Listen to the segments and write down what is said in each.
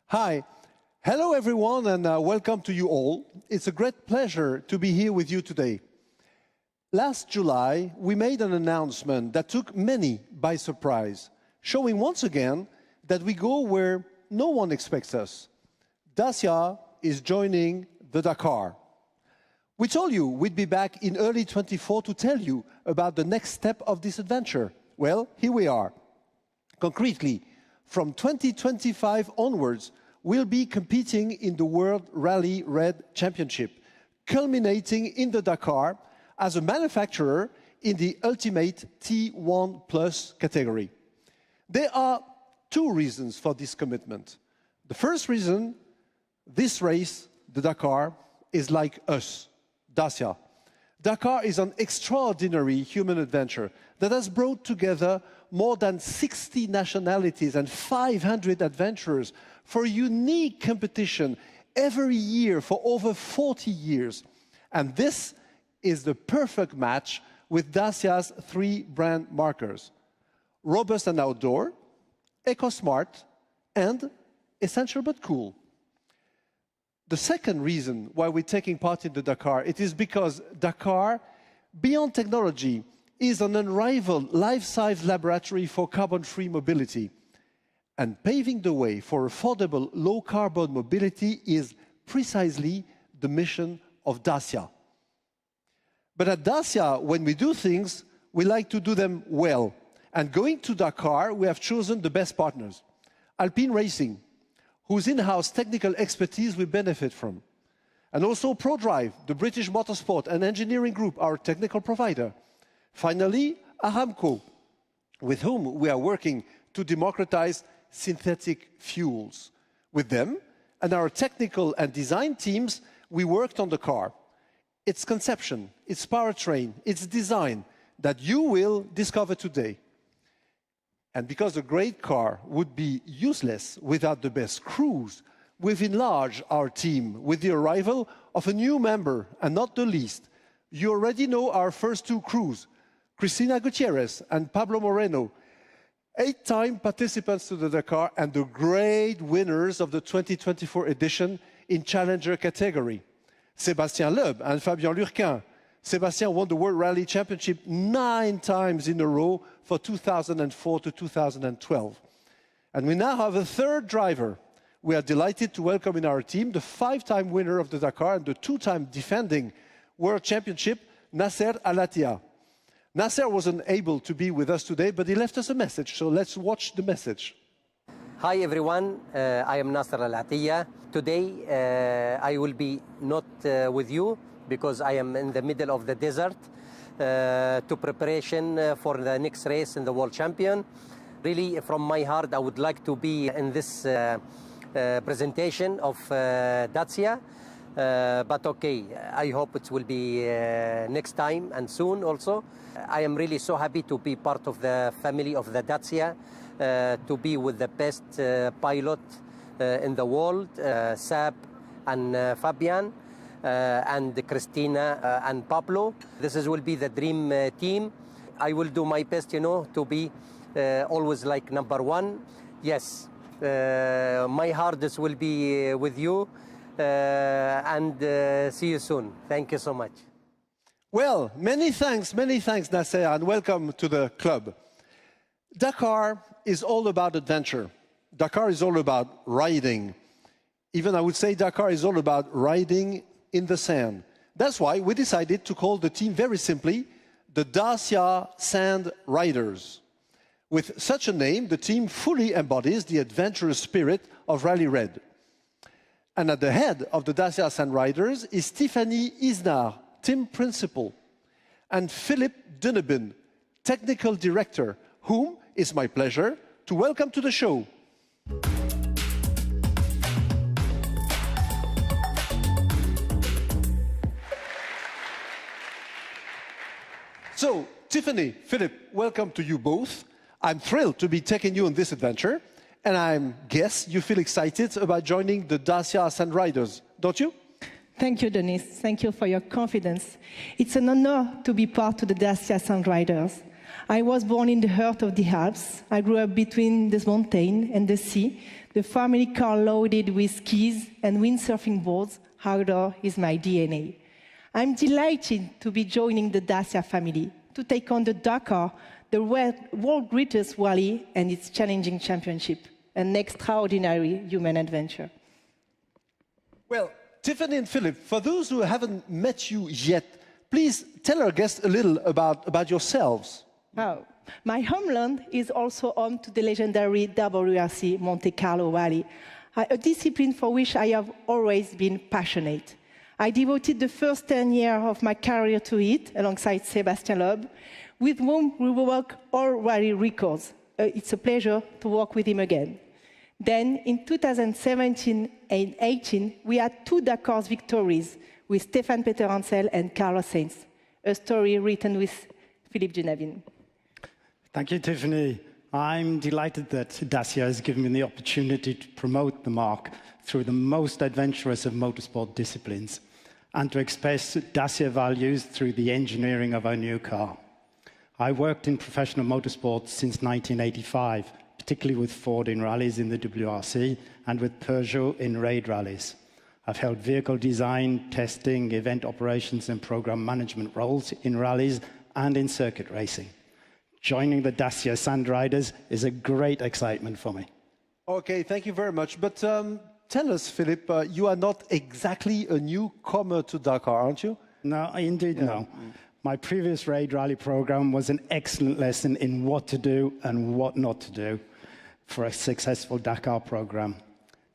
Hi. Hello, everyone, and welcome to you all. It's a great pleasure to be here with you today. Last July, we made an announcement that took many by surprise, showing once again that we go where no one expects us. Dacia is joining the Dakar. We told you we'd be back in early 24 to tell you about the next step of this adventure. Well, here we are. Concretely, from 2025 onwards, we'll be competing in the World Rally Red Championship, culminating in the Dakar as a manufacturer in the ultimate T1 Plus category. There are two reasons for this commitment. The first reason, this race, the Dakar, is like us, Dacia. Dakar is an extraordinary human adventure that has brought together more than 60 nationalities and 500 adventurers for a unique competition every year for over 40 years. And this is the perfect match with Dacia's three brand markers: robust and outdoor, eco-smart, and essential but cool. The second reason why we're taking part in the Dakar, it is because Dakar, beyond technology, is an unrivaled life-size laboratory for carbon-free mobility. And paving the way for affordable, low-carbon mobility is precisely the mission of Dacia. But at Dacia, when we do things, we like to do them well. And going to Dakar, we have chosen the best partners. Alpine Racing, whose in-house technical expertise we benefit from. And also ProDrive, the British motorsport and engineering group, our technical provider. Finally, Aramco, with whom we are working to democratize synthetic fuels. With them and our technical and design teams, we worked on the car. Its conception, its powertrain, its design that you will discover today. And because a great car would be useless without the best crews, we've enlarged our team with the arrival of a new member, and not the least. You already know our first two crews, Cristina Gutierrez and Pablo Moreno, 8-time participants to the Dakar and the great winners of the 2024 edition in Challenger category. Sebastien Loeb and Fabien Lurquin. Sebastien won the World Rally Championship 9 times in a row for 2004 to 2012. And we now have a third driver. We are delighted to welcome in our team the 5-time winner of the Dakar and the 2-time defending World Championship, Nasser Al-Attiyah. Nasser wasn't able to be with us today, but he left us a message, so let's watch the message. Hi everyone, I am Nasser Al-Attiyah. Today I will be not with you because I am in the middle of the desert to preparation for the next race in the World Champion. Really, from my heart, I would like to be in this presentation of Dacia. But okay, I hope it will be next time and soon also. I am really so happy to be part of the family of the Dacia, to be with the best pilot in the world, Seb and Fabian, and Cristina and Pablo. This will be the dream team. I will do my best, to be always like number one. Yes, my heart will be with you. And see you soon. Thank you so much. Well, many thanks, Nasser, and welcome to the club. Dakar is all about adventure. Dakar is all about riding. Even I would say Dakar is all about riding in the sand. That's why we decided to call the team very simply the Dacia Sand Riders. With such a name, the team fully embodies the adventurous spirit of Rally Red. And at the head of the Dacia Sand Riders is Tiffany Isnar, team principal, and Philippe Dunebin, technical director, whom it's my pleasure to welcome to the show. So, Tiffany, Philippe, welcome to you both. I'm thrilled to be taking you on this adventure. And I guess you feel excited about joining the Dacia Sand Riders, don't you? Thank you, Denis. Thank you for your confidence. It's an honor to be part of the Dacia Sand Riders. I was born in the heart of the Alps. I grew up between this mountain and the sea. The family car loaded with skis and windsurfing boards, outdoor is my DNA. I'm delighted to be joining the Dacia family to take on the Dakar, the world's greatest rally and its challenging championship, an extraordinary human adventure. Well, Tiffany and Philip, for those who haven't met you yet, please tell our guests a little about yourselves. Oh, my homeland is also home to the legendary WRC Monte Carlo Rally, a discipline for which I have always been passionate. I devoted the first 10 years of my career to it, alongside Sebastien Loeb, with whom we broke all rally records. It's a pleasure to work with him again. Then, in 2017 and 2018, we had 2 Dakar victories with Stéphane Peter-Hansel and Carlos Sainz, a story written with Philippe Junavin. Thank you, Tiffany. I'm delighted that Dacia has given me the opportunity to promote the marque through the most adventurous of motorsport disciplines and to express Dacia values through the engineering of our new car. I worked in professional motorsport since 1985, particularly with Ford in rallies in the WRC and with Peugeot in raid rallies. I've held vehicle design, testing, event operations and program management roles in rallies and in circuit racing. Joining the Dacia Sand Riders is a great excitement for me. Okay, thank you very much. But tell us, Philip, you are not exactly a newcomer to Dakar, aren't you? No, indeed no. My previous raid rally program was an excellent lesson in what to do and what not to do for a successful Dakar program.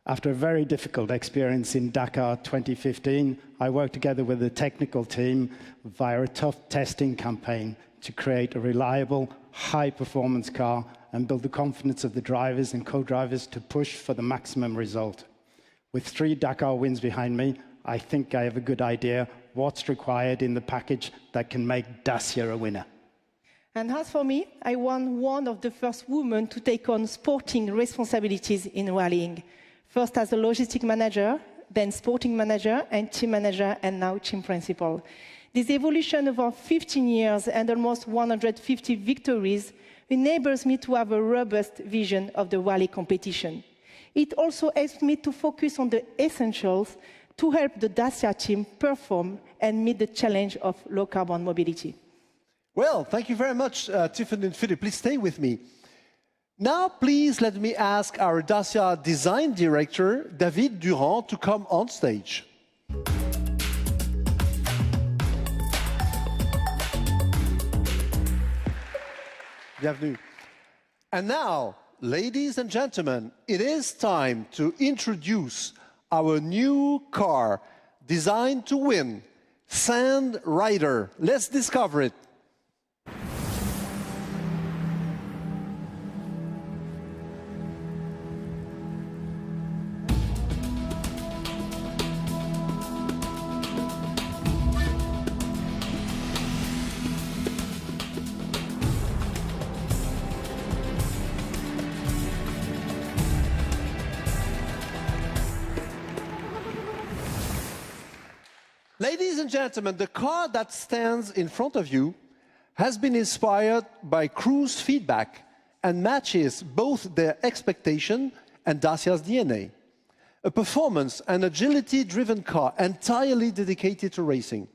After a very difficult experience in Dakar 2015, I worked together with the technical team via a tough testing campaign to create a reliable, high-performance car and build the confidence of the drivers and co-drivers to push for the maximum result. With 3 Dakar wins behind me, I think I have a good idea what's required in the package that can make Dacia a winner. And as for me, I was one of the first women to take on sporting responsibilities in rallying. First as a logistic manager, then sporting manager and team manager, and now team principal. This evolution over 15 years and almost 150 victories enables me to have a robust vision of the rally competition. It also helps me to focus on the essentials to help the Dacia team perform and meet the challenge of low-carbon mobility. Well, thank you very much, Tiffany and Philip. Please stay with me. Now, please let me ask our Dacia design director, David Durand, to come on stage. Bienvenue. And now, ladies and gentlemen, it is time to introduce our new car, designed to win, Sand Rider. Let's discover it. Ladies and gentlemen, the car that stands in front of you has been inspired by crews' feedback and matches both their expectation and Dacia's DNA. A performance and agility-driven car entirely dedicated to racing,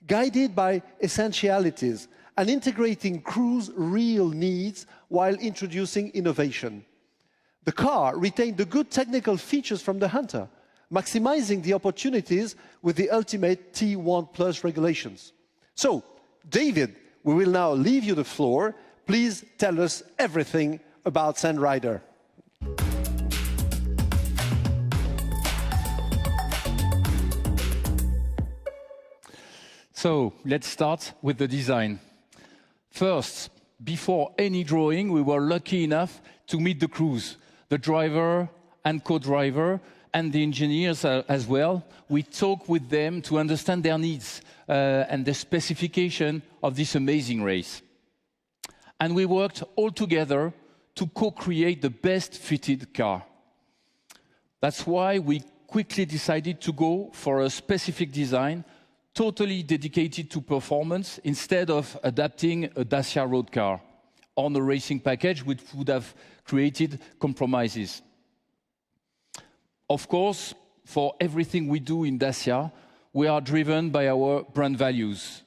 guided by essentialities and integrating crews' real needs while introducing innovation. The car retained the good technical features from the Hunter, maximizing the opportunities with the ultimate T1 Plus regulations. So, David, we will now leave you the floor. Please tell us everything about Sand Rider. So, let's start with the design. First, before any drawing, we were lucky enough to meet the crews, the driver and co-driver, and the engineers as well. We talk with them to understand their needs and the specification of this amazing race. And we worked all together to co-create the best fitted car. That's why we quickly decided to go for a specific design, totally dedicated to performance, instead of adapting a Dacia road car on a racing package, which would have created compromises. Of course, for everything we do in Dacia, we are driven by our brand values.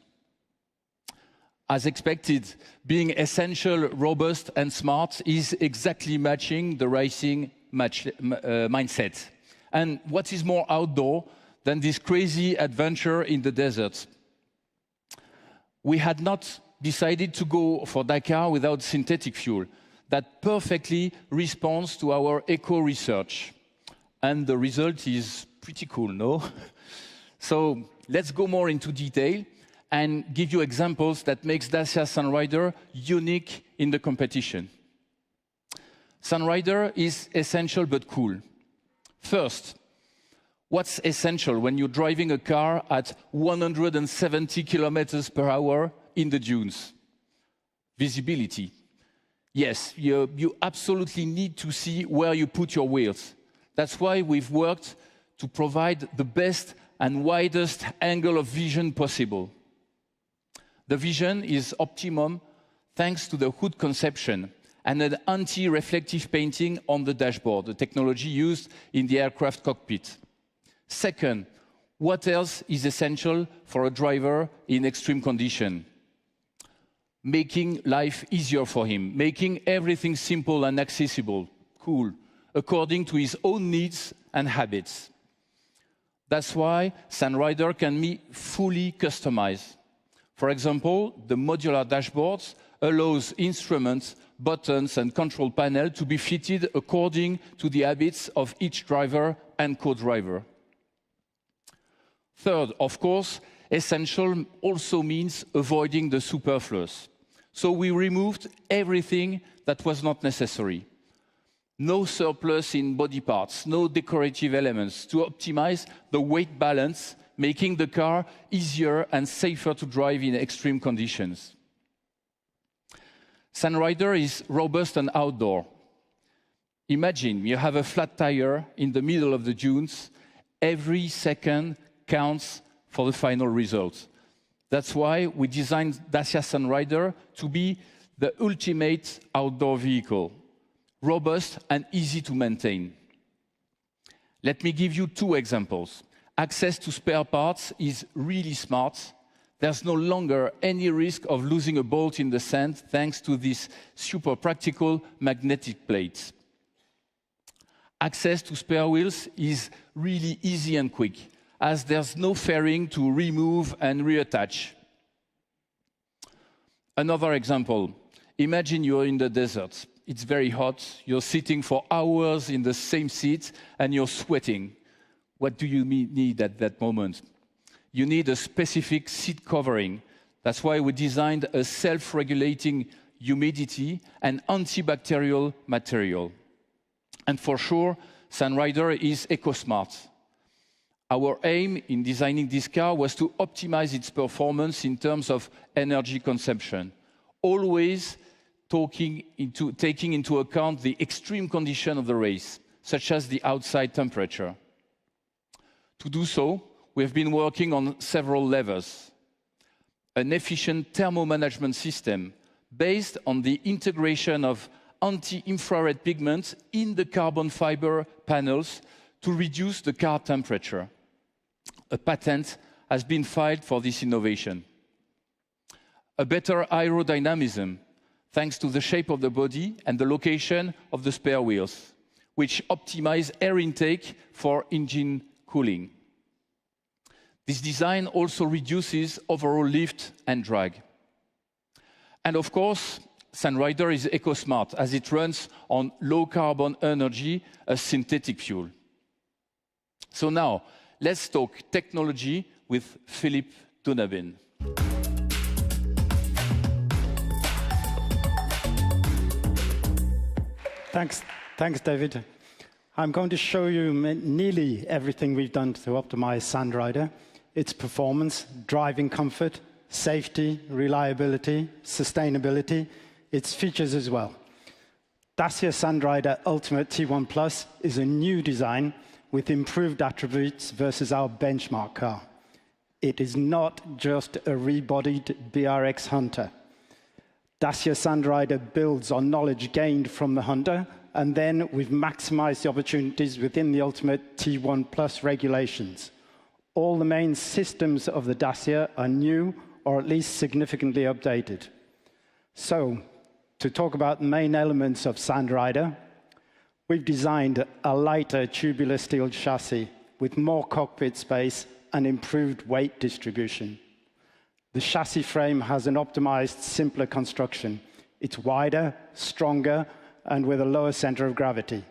As expected, being essential, robust and smart is exactly matching the racing mindset. And what is more outdoor than this crazy adventure in the desert? We had not decided to go for Dakar without synthetic fuel. That perfectly responds to our eco research. And the result is pretty cool, no? So let's go more into detail and give you examples that makes Dacia Sunrider unique in the competition. Sunrider is essential but cool. First, what's essential when you're driving a car at 170 kilometers per hour in the dunes? Visibility. Yes, you absolutely need to see where you put your wheels. That's why we've worked to provide the best and widest angle of vision possible. The vision is optimum thanks to the hood conception and an anti-reflective painting on the dashboard, the technology used in the aircraft cockpit. Second, what else is essential for a driver in extreme condition? Making life easier for him, making everything simple and accessible, cool, according to his own needs and habits. That's why Sunrider can be fully customized. For example, the modular dashboards allows instruments, buttons and control panel to be fitted according to the habits of each driver and co-driver. Third, of course, essential also means avoiding the superfluous. So we removed everything that was not necessary. No surplus in body parts, no decorative elements to optimize the weight balance, making the car easier and safer to drive in extreme conditions. Sunrider is robust and outdoor. Imagine you have a flat tire in the middle of the dunes. Every second counts for the final result. That's why we designed Dacia Sunrider to be the ultimate outdoor vehicle, robust and easy to maintain. Let me give you two examples. Access to spare parts is really smart. There's no longer any risk of losing a bolt in the sand thanks to these super practical magnetic plates. Access to spare wheels is really easy and quick, as there's no fairing to remove and reattach. Another example, imagine you're in the desert. It's very hot, you're sitting for hours in the same seat and you're sweating. What do you need at that moment? You need a specific seat covering. That's why we designed a self-regulating humidity and antibacterial material. And for sure, Sunrider is eco-smart. Our aim in designing this car was to optimize its performance in terms of energy consumption, always taking into account the extreme condition of the race, such as the outside temperature. To do so, we have been working on several levels. An efficient thermal management system based on the integration of anti-infrared pigments in the carbon fiber panels to reduce the car temperature. A patent has been filed for this innovation. A better aerodynamism, thanks to the shape of the body and the location of the spare wheels, which optimize air intake for engine cooling. This design also reduces overall lift and drag. And of course, Sunrider is eco-smart as it runs on low-carbon energy, a synthetic fuel. So now, let's talk technology with Philippe Donabin. Thanks, David. I'm going to show you nearly everything we've done to optimize Sunrider. Its performance, driving comfort, safety, reliability, sustainability, its features as well. Dacia Sunrider Ultimate T1 Plus is a new design with improved attributes versus our benchmark car. It is not just a rebodied BRX Hunter. Dacia Sandrider builds on knowledge gained from the Hunter, and then we've maximized the opportunities within the ultimate T1 Plus regulations. All the main systems of the Dacia are new or at least significantly updated. So, to talk about the main elements of Sandrider, we've designed a lighter tubular steel chassis with more cockpit space and improved weight distribution. The chassis frame has an optimized, simpler construction. It's wider, stronger, and with a lower center of gravity.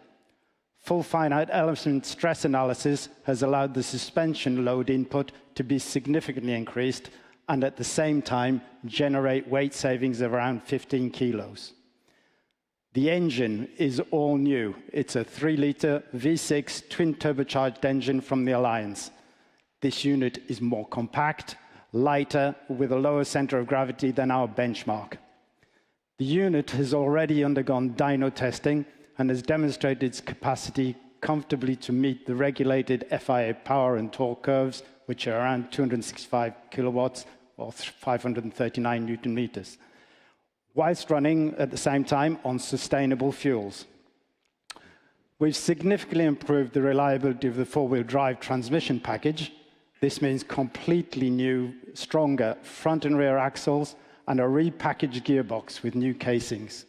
Full finite element stress analysis has allowed the suspension load input to be significantly increased and at the same time generate weight savings of around 15 kilos. The engine is all new. It's a 3-liter V6 twin-turbocharged engine from the Alliance. This unit is more compact, lighter, with a lower center of gravity than our benchmark. The unit has already undergone dyno testing and has demonstrated its capacity comfortably to meet the regulated FIA power and torque curves, which are around 265 kilowatts or 539 Newton meters, whilst running at the same time on sustainable fuels. We've significantly improved the reliability of the four-wheel drive transmission package. This means completely new, stronger front and rear axles and a repackaged gearbox with new casings.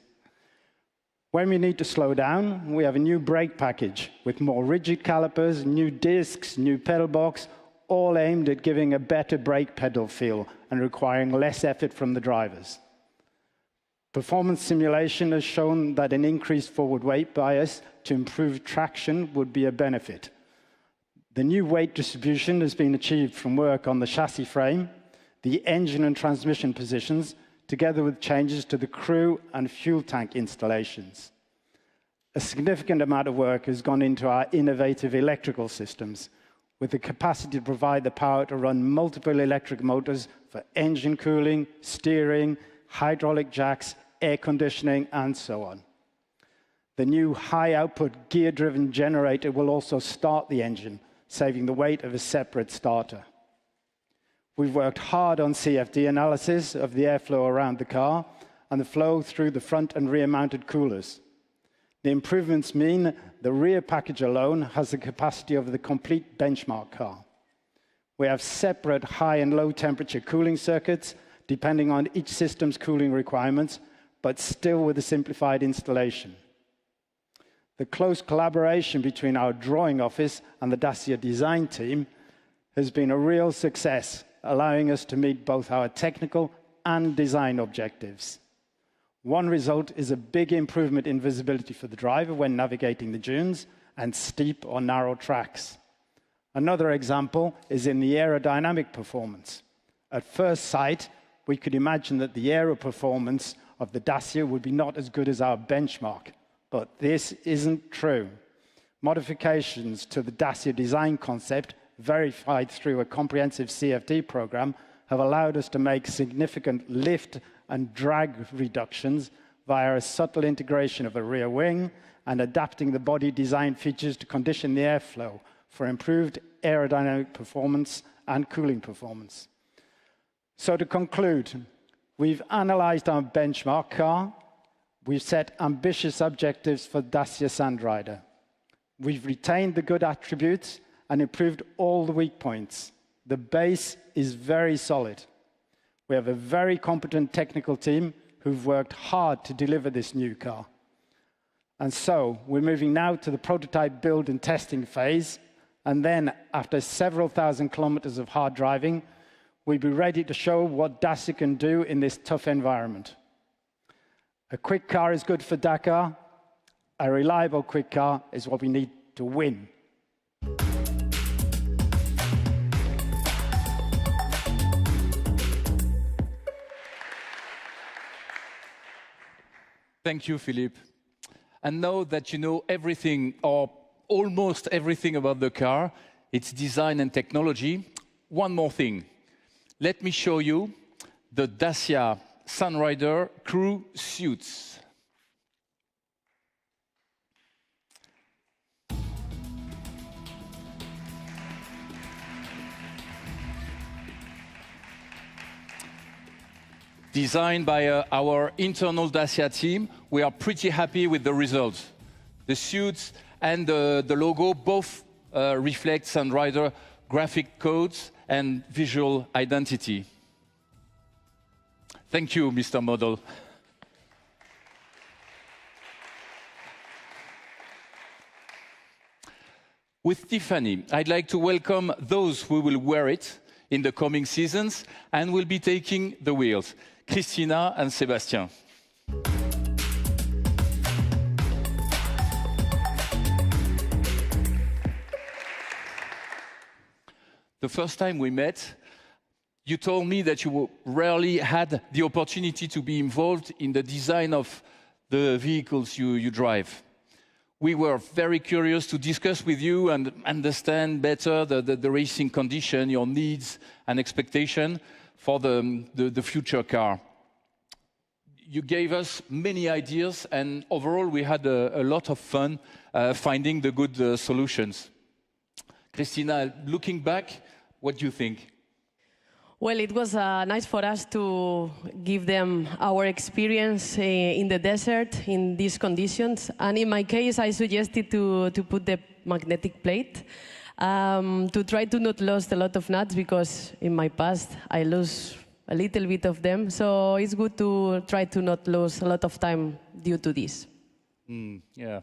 When we need to slow down, we have a new brake package with more rigid calipers, new discs, new pedal box, all aimed at giving a better brake pedal feel and requiring less effort from the drivers. Performance simulation has shown that an increased forward weight bias to improve traction would be a benefit. The new weight distribution has been achieved from work on the chassis frame, the engine and transmission positions, together with changes to the crew and fuel tank installations. A significant amount of work has gone into our innovative electrical systems, with the capacity to provide the power to run multiple electric motors for engine cooling, steering, hydraulic jacks, air conditioning, and so on. The new high-output gear-driven generator will also start the engine, saving the weight of a separate starter. We've worked hard on CFD analysis of the airflow around the car and the flow through the front and rear-mounted coolers. The improvements mean the rear package alone has the capacity of the complete benchmark car. We have separate high and low temperature cooling circuits, depending on each system's cooling requirements, but still with a simplified installation. The close collaboration between our drawing office and the Dacia design team has been a real success, allowing us to meet both our technical and design objectives. One result is a big improvement in visibility for the driver when navigating the dunes and steep or narrow tracks. Another example is in the aerodynamic performance. At first sight, we could imagine that the aero performance of the Dacia would be not as good as our benchmark, but this isn't true. Modifications to the Dacia design concept, verified through a comprehensive CFD program, have allowed us to make significant lift and drag reductions via a subtle integration of the rear wing and adapting the body design features to condition the airflow for improved aerodynamic performance and cooling performance. So to conclude, we've analyzed our benchmark car. We've set ambitious objectives for Dacia Sandrider. We've retained the good attributes and improved all the weak points. The base is very solid. We have a very competent technical team who've worked hard to deliver this new car. And so we're moving now to the prototype build and testing phase. And then, after several thousand kilometers of hard driving, we'll be ready to show what Dacia can do in this tough environment. A quick car is good for Dakar. A reliable quick car is what we need to win. Thank you, Philippe. And now that you know everything, or almost everything about the car, its design and technology, one more thing. Let me show you the Dacia Sandrider crew suits. designed by our internal Dacia team. We are pretty happy with the results. The suits and the logo both reflect Sunrider graphic codes and visual identity. Thank you, Mr. Model. With Tiffany, I'd like to welcome those who will wear it in the coming seasons and will be taking the wheels, Christina and Sebastien. The first time we met, you told me that you rarely had the opportunity to be involved in the design of the vehicles you drive. We were very curious to discuss with you and understand better the racing condition, your needs and expectation for the future car. You gave us many ideas, and overall we had a lot of fun finding the good solutions. Christina, looking back, what do you think? Well, it was nice for us to give them our experience in the desert in these conditions. And in my case, I suggested to put the magnetic plate to try to not lose a lot of nuts, because in my past I lost a little bit of them. So it's good to try to not lose a lot of time due to this. Yeah.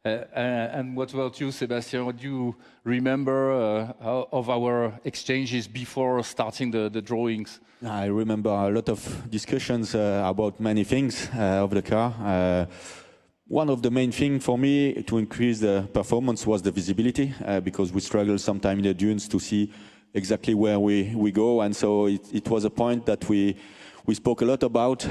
And what about you, Sebastien? What do you remember of our exchanges before starting the drawings? I remember a lot of discussions about many things of the car. One of the main things for me to increase the performance was the visibility, because we struggle sometimes in the dunes to see exactly where we go. And so it was a point that we spoke a lot about.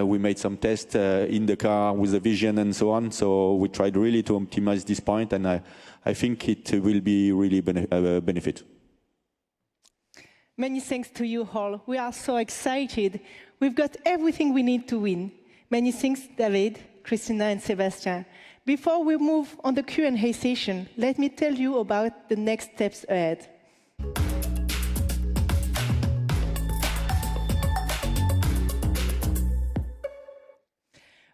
We made some tests in the car with the vision and so on. So we tried really to optimize this point, and I think it will be really a benefit. Many thanks to you all. We are so excited. We've got everything we need to win. Many thanks, David, Christina and Sebastien. Before we move on the Q&A session, let me tell you about the next steps ahead.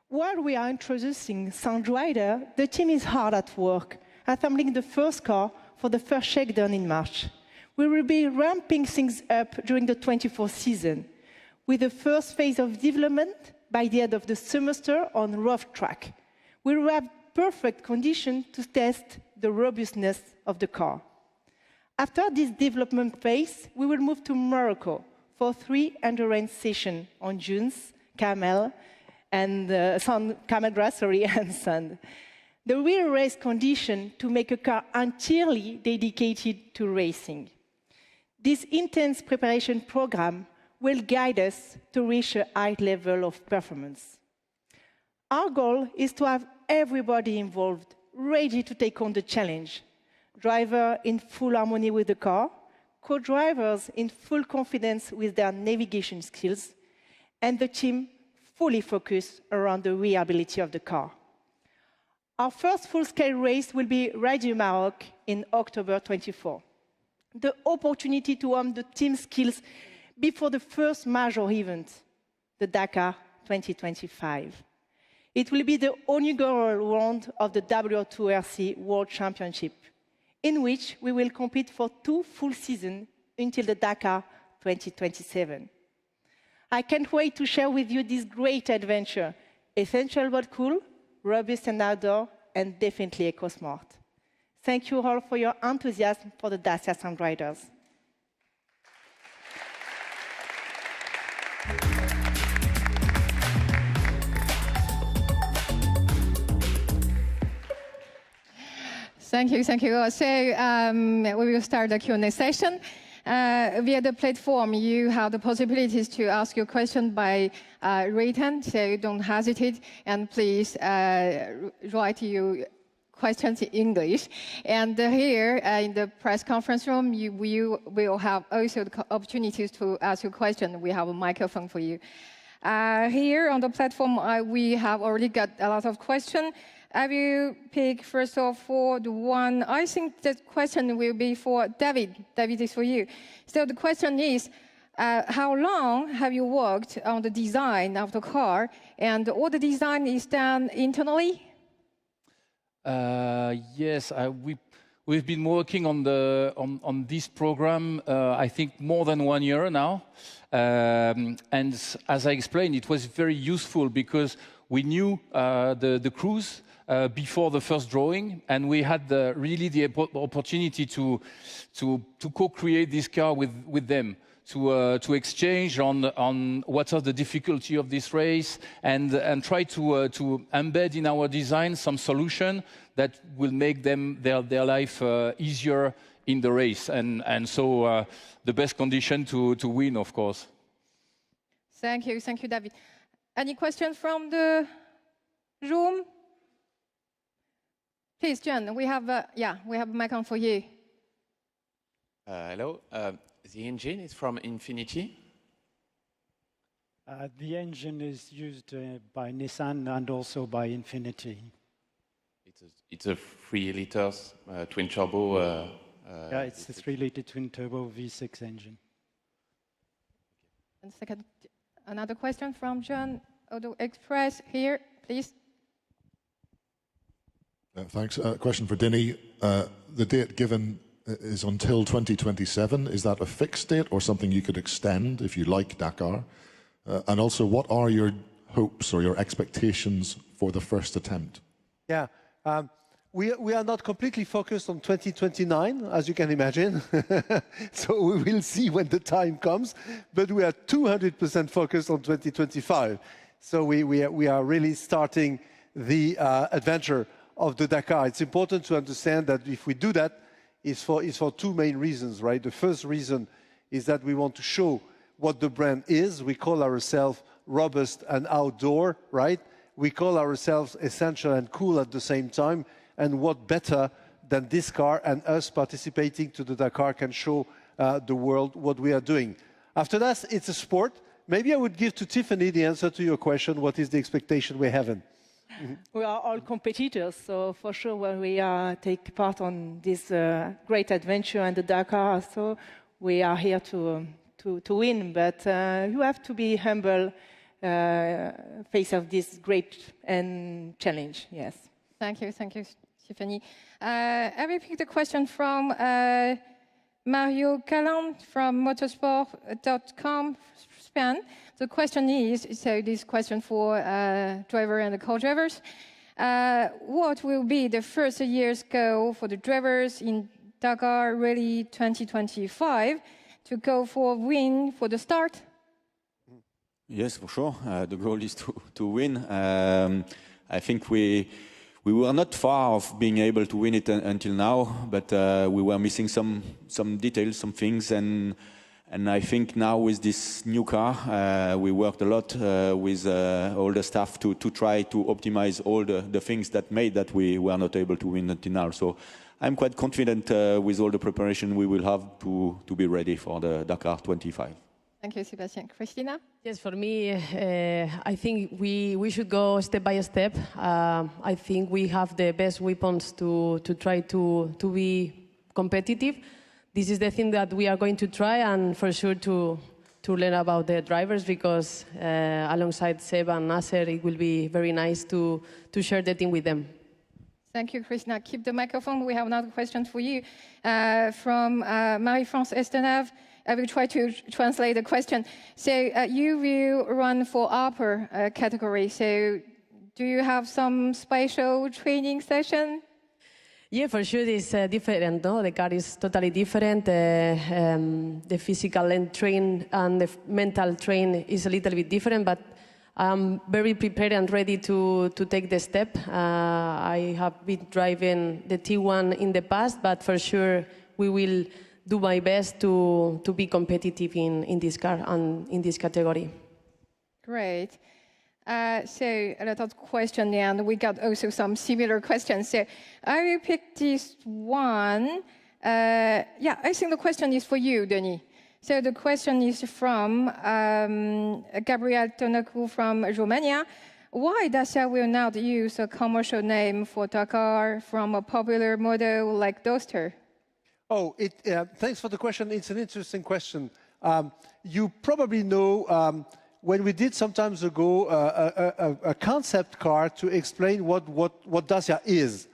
While we are introducing Sunrider, the team is hard at work, assembling the first car for the first shakedown in March. We will be ramping things up during the 24th season, with the first phase of development by the end of the semester on rough track. We will have perfect conditions to test the robustness of the car. After this development phase, we will move to Morocco for 3 endurance sessions on dunes, camel, and camel grass, and sand. The real race condition to make a car entirely dedicated to racing. This intense preparation program will guide us to reach a high level of performance. Our goal is to have everybody involved ready to take on the challenge. Driver in full harmony with the car, co-drivers in full confidence with their navigation skills, and the team fully focused around the reliability of the car. Our first full-scale race will be Ride du Maroc in October 24. The opportunity to hone the team skills before the first major event, the Dakar 2025. It will be the inaugural round of the W2RC World Championship, in which we will compete for 2 full seasons until the Dakar 2027. I can't wait to share with you this great adventure, essential but cool, robust and outdoor, and definitely eco-smart. Thank you all for your enthusiasm for the Dacia Sunriders. Thank you. So we will start the Q&A session. Via the platform, you have the possibilities to ask your question by written, so don't hesitate, and please write your questions in English. And here in the press conference room, you will have also the opportunities to ask your question. We have a microphone for you. Here on the platform, we have already got a lot of questions. I will pick first of all the one. I think the question will be for David. David is for you. So the question is, How long have you worked on the design of the car, and all the design is done internally? Yes, we've been working on this program, I think, more than 1 year now. And as I explained, it was very useful because we knew the crews before the first drawing, and we had really the opportunity to co-create this car with them. To exchange on what are the difficulty of this race and try to embed in our design some solution that will make their life easier in the race and so the best condition to win, of course. Thank you, David. Any questions from the room? Please, John. We have a microphone for you. Hello. The engine is from Infiniti? The engine is used by Nissan and also by Infiniti. It's a 3 liters twin turbo. Yeah, it's a 3-liter twin turbo V6 engine. And second, another question from John Auto Express here, please. Thanks. Question for Denny. The date given is until 2027. Is that a fixed date or something you could extend if you like Dakar? And also, what are your hopes or your expectations for the first attempt? Yeah, we are not completely focused on 2029, as you can imagine. So we will see when the time comes, but we are 200% focused on 2025. So we are really starting the adventure of the Dakar. It's important to understand that if we do that, is for two main reasons, right? The first reason is that we want to show what the brand is. We call ourselves robust and outdoor, right? We call ourselves essential and cool at the same time. And what better than this car and us participating to the Dakar can show the world what we are doing. After that, it's a sport. Maybe I would give to Tiffany the answer to your question, what is the expectation we're having? We are all competitors, so for sure when we take part on this great adventure and the Dakar, so we are here to win, but you have to be humble face of this great challenge, yes. Thank you, Tiffany. I will pick the question from Mario Calan from motorsport.com, Spain. The question is, so this question for driver and the co-drivers, what will be the first year's goal for the drivers in Dakar Rally 2025 to go for a win for the start? Yes, for sure. The goal is to win. I think we were not far off being able to win it until now, but we were missing some details, some things, and I think now with this new car, we worked a lot with all the staff to try to optimize all the things that made that we were not able to win until now. So I'm quite confident with all the preparation we will have to be ready for the Dakar 25. Thank you, Sebastian. Christina? Yes, for me, I think we should go step by step. I think we have the best weapons to try to be competitive. This is the thing that we are going to try, and for sure to learn about the drivers, because alongside Seb and Nasser, it will be very nice to share the team with them. Thank you, Christina. Keep the microphone. We have another question for you from Marie-France Estenave. I will try to translate the question. So you will run for upper category. So do you have some special training session? Yeah, for sure it's different. No? The car is totally different. The physical train and the mental train is a little bit different, but I'm very prepared and ready to take the step. I have been driving the T1 in the past, but for sure we will do my best to be competitive in this car and in this category. Great. So a lot of questions, and we got also some similar questions. So I will pick this one. I think the question is for you, Denis. So the question is from Gabriel Tonacu from Romania. Why Dacia will not use a commercial name for Dakar from a popular model like Duster? Oh, thanks for the question. It's an interesting question. You probably know when we did some time ago a concept car to explain what Dacia is.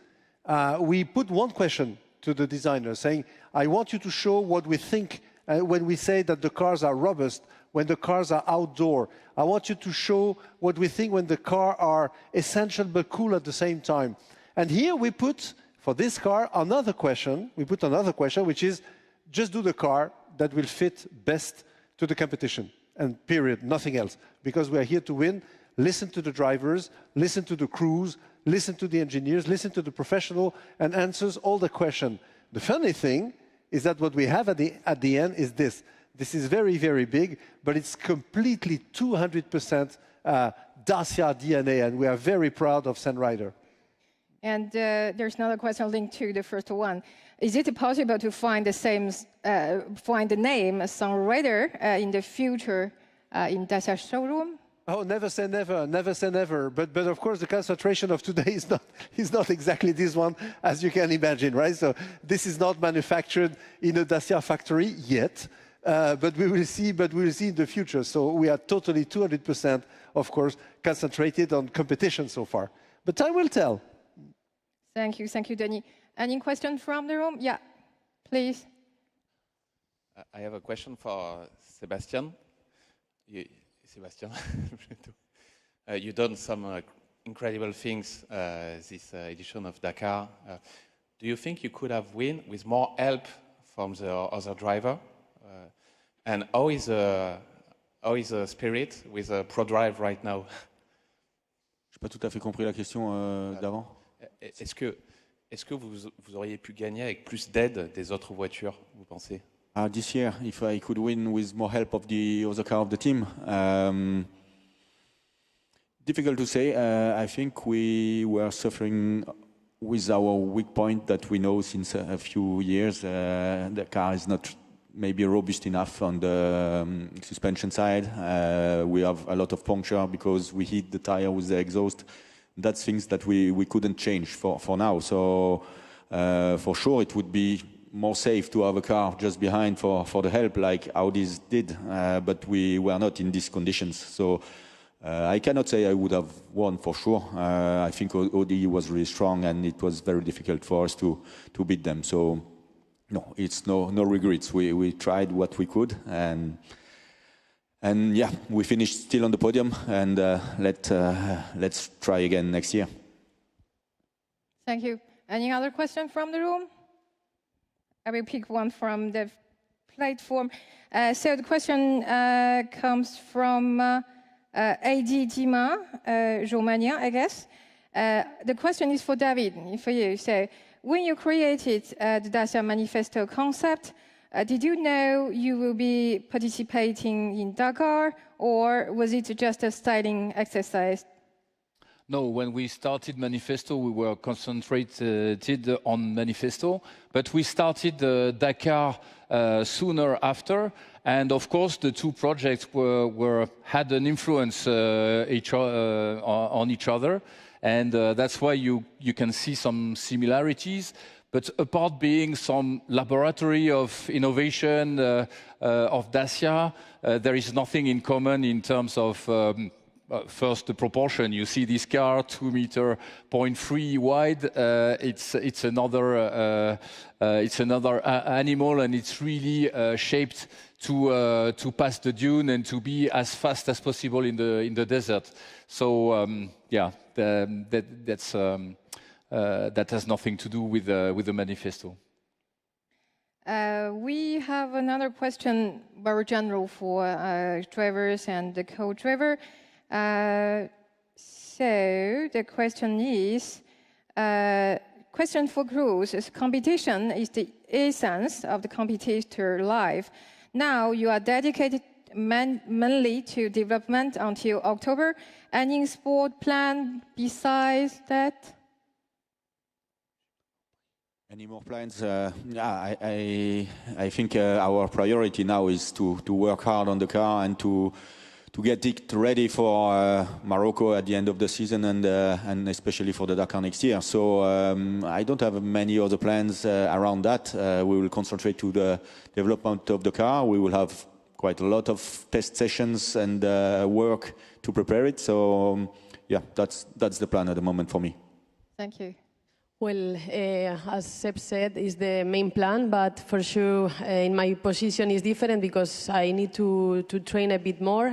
We put one question to the designer saying, I want you to show what we think when we say that the cars are robust, when the cars are outdoor. I want you to show what we think when the cars are essential but cool at the same time. And here we put, for this car, another question. We put another question, which is, just do the car that will fit best to the competition. And period, nothing else. Because we are here to win. Listen to the drivers, listen to the crews, listen to the engineers, listen to the professional, and answers all the questions. The funny thing is that what we have at the end is this. This is very, very big, but it's completely 200% Dacia DNA, and we are very proud of Sunrider. And there's another question linked to the first one. Is it possible to find the same, find the name Sunrider in the future in Dacia showroom? Oh, never say never, never say never. But of course, the concentration of today is not exactly this one, as you can imagine, right? So this is not manufactured in a Dacia factory yet, but we will see in the future. So we are totally 200%, of course, concentrated on competition so far. But time will tell. Thank you, Denis. Any question from the room? Yeah, please. I have a question for Sebastian. Sebastian, you've done some incredible things this edition of Dakar. Do you think you could have won with more help from the other driver? And how is the spirit with ProDrive right now? Je n'ai pas tout à fait compris la question d'avant. Est-ce que vous auriez pu gagner avec plus d'aide des autres voitures, vous pensez? This year, if I could win with more help of the other car of the team, difficult to say. I think we were suffering with our weak point that we know since a few years. The car is not maybe robust enough on the suspension side. We have a lot of puncture because we hit the tire with the exhaust. That's things that we couldn't change for now. So for sure, it would be more safe to have a car just behind for the help like Audi's did, but we were not in these conditions. So I cannot say I would have won for sure. I think Audi was really strong and it was very difficult for us to beat them. So no, it's no regrets. We tried what we could and yeah, we finished still on the podium and let's try again next year. Thank you. Any other question from the room? I will pick one from the platform. So the question comes from AD Dima, Romania, I guess. The question is for David, for you. So when you created the Dacia Manifesto concept, did you know you will be participating in Dakar, or was it just a styling exercise? No, when we started Manifesto, we were concentrated on Manifesto, but we started Dakar sooner after, and of course the two projects had an influence on each other, and that's why you can see some similarities. But apart being some laboratory of innovation of Dacia, there is nothing in common in terms of first, the proportion. You see this car, 2.3 meters wide. It's another animal, and it's really shaped to pass the dune and to be as fast as possible in the desert. So yeah, that has nothing to do with the manifesto. We have another question, very general for drivers and the co-driver. So the question is, question for crews is competition is the essence of the competitor life. Now you are dedicated mainly to development until October. Any sport plan besides that? Any more plans? I think our priority now is to work hard on the car and to get it ready for Morocco at the end of the season and especially for the Dakar next year. So I don't have many other plans around that. We will concentrate to the development of the car. We will have quite a lot of test sessions and work to prepare it. So yeah, that's the plan at the moment for me. Thank you. Well, as Seb said, is the main plan, but for sure in my position is different because I need to train a bit more.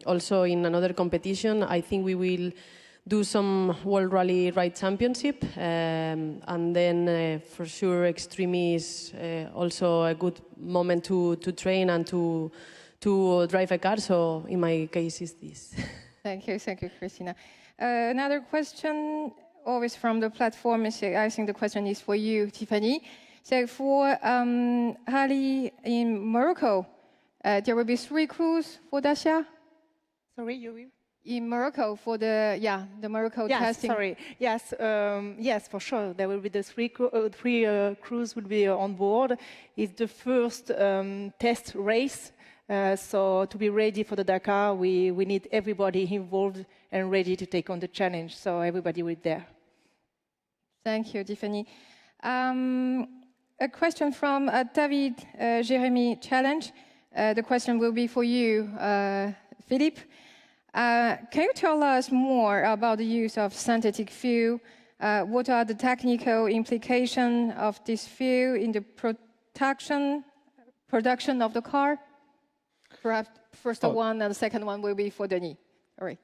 Also in another competition, I think we will do some World Rally Ride Championship, and then for sure Extreme is also a good moment to train and to drive a car. So in my case is this. Thank you, Christina. Another question, always from the platform. I think the question is for you, Tiffany. So for Rally in Morocco, there will be 3 crews for Dacia. Sorry, you will? In Morocco for the Morocco testing. Sorry. Yes, yes, for sure. There will be the 3 crews will be on board. It's the first test race. So to be ready for the Dakar, we need everybody involved and ready to take on the challenge. So everybody will be there. Thank you, Tiffany. A question from David Jeremy Challenge. The question will be for you, Philippe. Can you tell us more about the use of synthetic fuel? What are the technical implications of this fuel in the production of the car? Perhaps first one and the second one will be for Denis. All right.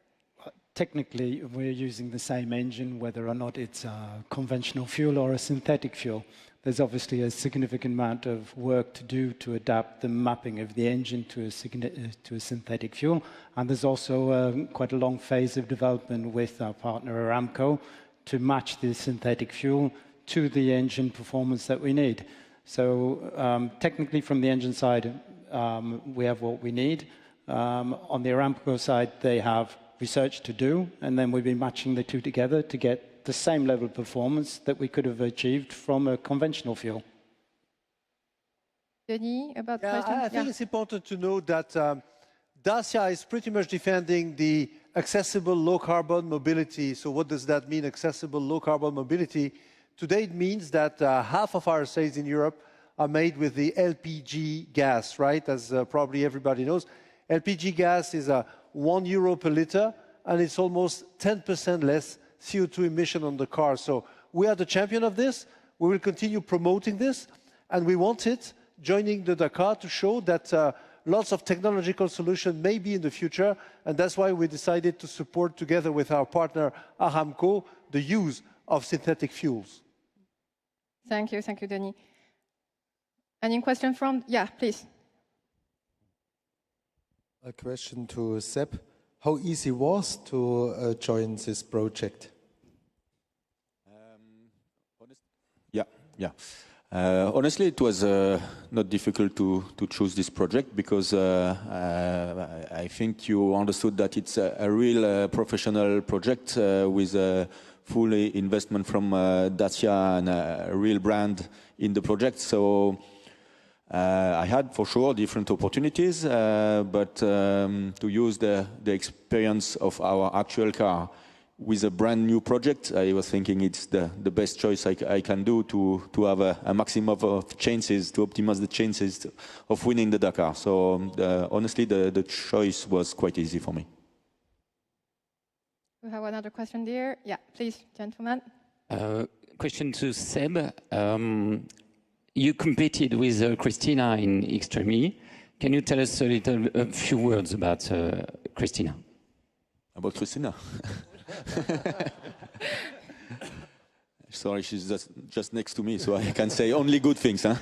Technically, we're using the same engine, whether or not it's a conventional fuel or a synthetic fuel. There's obviously a significant amount of work to do to adapt the mapping of the engine to a synthetic fuel. And there's also quite a long phase of development with our partner Aramco to match the synthetic fuel to the engine performance that we need. So technically, from the engine side, we have what we need. On the Aramco side, they have research to do, and then we'll be matching the two together to get the same level of performance that we could have achieved from a conventional fuel. Denis, about I think it's important to know that Dacia is pretty much defending the accessible low-carbon mobility. So what does that mean, accessible low-carbon mobility? Today it means that half of our sales in Europe are made with the LPG gas, right? As probably everybody knows. LPG gas is €1 per liter, and it's almost 10% less CO2 emission on the car. So we are the champion of this. We will continue promoting this, and we want it joining the Dakar to show that lots of technological solutions may be in the future, and that's why we decided to support together with our partner Aramco the use of synthetic fuels. Thank you, Denis. Any question from? Yeah, please. A question to Seb. How easy was to join this project? Honestly, it was not difficult to choose this project because I think you understood that it's a real professional project with full investment from Dacia and a real brand in the project. So I had for sure different opportunities, but to use the experience of our actual car with a brand new project, I was thinking it's the best choice I can do to have a maximum of chances, to optimize the chances of winning the Dakar. So honestly, the choice was quite easy for me. We have another question there. Yeah, please, gentlemen. Question to Seb. You competed with Christina in Extreme. Can you tell us a few words about Christina? About Christina? Sorry, she's just next to me, so I can say only good things. Huh?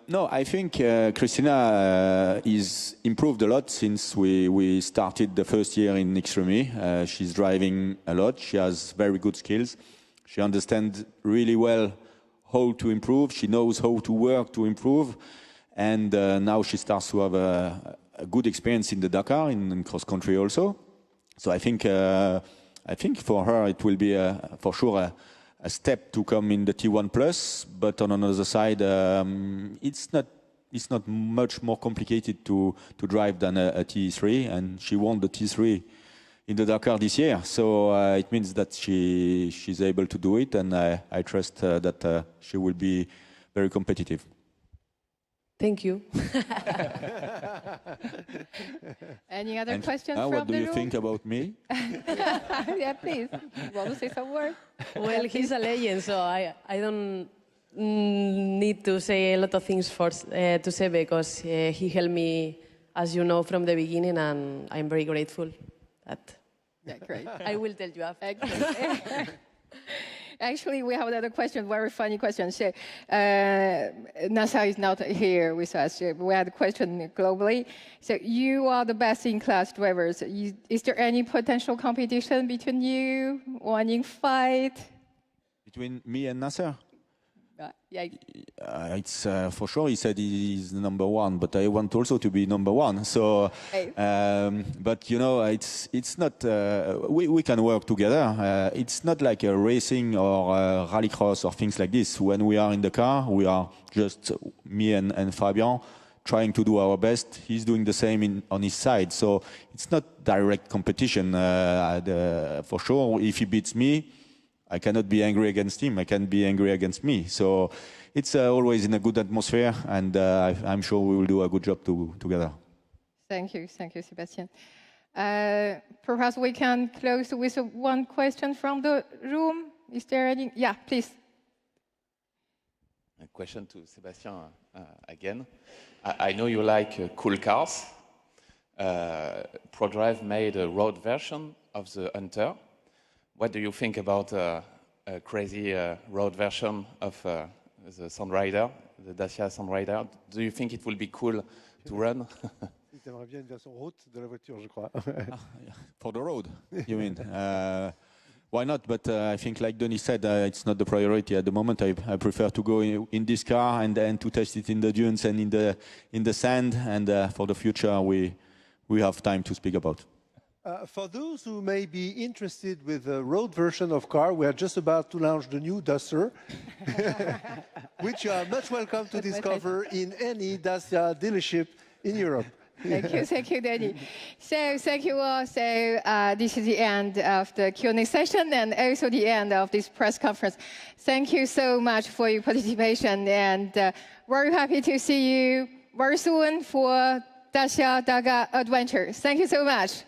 No, I think Christina is improved a lot since we started the first year in Extreme. She's driving a lot. She has very good skills. She understands really well how to improve. She knows how to work to improve. And now she starts to have a good experience in the Dakar, in cross-country also. So I think for her it will be for sure a step to come in the T1 Plus. But on another side, it's not much more complicated to drive than a T3. And she won the T3 in the Dakar this year. So it means that she's able to do it, and I trust that she will be very competitive. Thank you. Any other questions what from do the you room? think about me? Yeah, please. You want to say some word? Well, he's a legend, so I don't need to say a lot of things to say because he helped me, as you know, from the beginning, and I'm very grateful that. Yeah, great. I will tell you after. Actually, we have another question, very funny question. So, NASA is not here with us. We had a question globally. So you are the best-in-class drivers. Is there any potential competition between you, winning fight? Between me and Nasser? Yeah. It's for sure. He said he's number one, but I want also to be number one. So, but you know, it's not. We can work together. It's not like a racing or a rallycross or things like this. When we are in the car, we are just me and Fabian trying to do our best. He's doing the same on his side. So it's not direct competition. For sure, if he beats me, I cannot be angry against him. I can be angry against me. So it's always in a good atmosphere, and I'm sure we will do a good job together. Thank you, Sebastien. Perhaps we can close with one question from the room. Is there any? Yeah, please. A question to Sebastien again. I know you like cool cars. ProDrive made a road version of the Hunter. What do you think about a crazy road version of the Sandrider, the Dacia Sandrider? Do you think it will be cool to run? For the road, you mean? Why not? But I think, like Denis said, it's not the priority at the moment. I prefer to go in this car and to test it in the dunes and in the sand. And for the future, we have time to speak about. For those who may be interested with the road version of car, we are just about to launch the new Duster, which you are much welcome to discover in any Dacia dealership in Europe. Thank you, Danny. So thank you all. So this is the end of the Q&A session and also the end of this press conference. Thank you so much for your participation, and very happy to see you very soon for Dacia Dakar Adventures. Thank you so much.